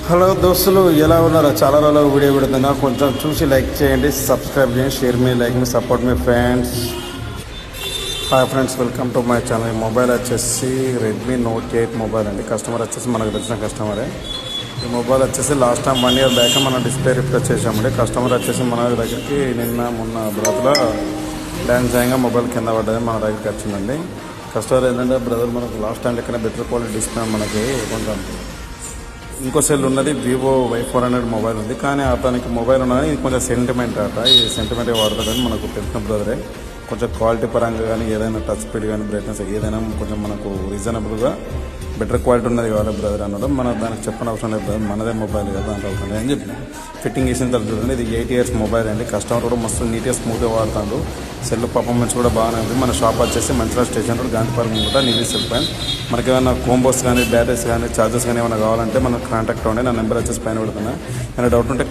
Hello దోస్తులు, ఎలా ఉన్నారు? చాలా రోజులు వీడియో పెడుతున్నా, కొంచెం చూసి లైక్ చేయండి, సబ్స్క్రైబ్ చేయండి, share me, like me, support me friends. Hi friends, welcome to my channel. ఈ మొబైల్ వచ్చేసి రెడ్మీ నోట్ 8 మొబైల్ అండి. కస్టమర్ వచ్చేసి మనకు తెలిసిన కస్టమరే. ఈ మొబైల్ వచ్చేసి లాస్ట్ టైం 1 ఇయర్ బ్యాక్ మనం డిస్ప్లే రిప్లేస్ చేసామండి. కస్టమర్ వచ్చేసి మన దగ్గరికి మొన్న బ్రదర్లో డ్యాన్స్ అయ్యంగా మొబైల్ కింద పడ్డది, మన దగ్గరికి వచ్చిందండి. కస్టమర్ ఏంటంటే, బ్రదర్ మనకు లాస్ట్ టైం లెక్కనే బెటర్ క్వాలిటీ డిస్ప్లే మనకి కొంచెం ఇంకో సెల్ ఉన్నది, వివో Y400 మొబైల్ ఉంది, కానీ అతనికి మొబైల్ ఉన్నది ఇది కొంచెం సెంటిమెంట్ అట. ఈ సెంటిమెంట్ వాడతాడని మనకు తెలిసిన బ్రదరే. కొంచెం క్వాలిటీ పరంగా కానీ, ఏదైనా టచ్ స్పీడ్ కానీ, బ్రైట్నెస్ ఏదైనా కొంచెం మనకు రీజనబుల్గా బెటర్ క్వాలిటీ ఉన్నది కావాలి బ్రదర్ అన్నాడు. మనం దానికి చెప్పని అవసరం లేదు బ్రదర్, మనదే మొబైల్ కదా దాంట్లో అవసరం అని చెప్పిన. ఫిట్టింగ్ చేసిన తర్వాత చూడండి, ఇది 8 ఇయర్స్ మొబైల్ అండి. కస్టమర్ కూడా మస్తు నీట్గా స్మూత్గా వాడుతాడు. సెల్ పర్ఫార్మెన్స్ కూడా బాగానే ఉంది. మన షాప్ వచ్చేసి మంచిర్యాల స్టేషన్ రోడ్, గాంధీపార్క్ కూడా నీవీ సెల్ పైన. మనకి ఏమైనా కోంబోస్ కానీ, బ్యాటరీస్ కానీ, చార్జెస్ కానీ ఏమైనా కావాలంటే మనకు కాంటాక్ట్ అవ్వండి. నా నెంబర్ వచ్చేసి పైన పెడుతున్నా. ఏమైనా డౌట్ ఉంటే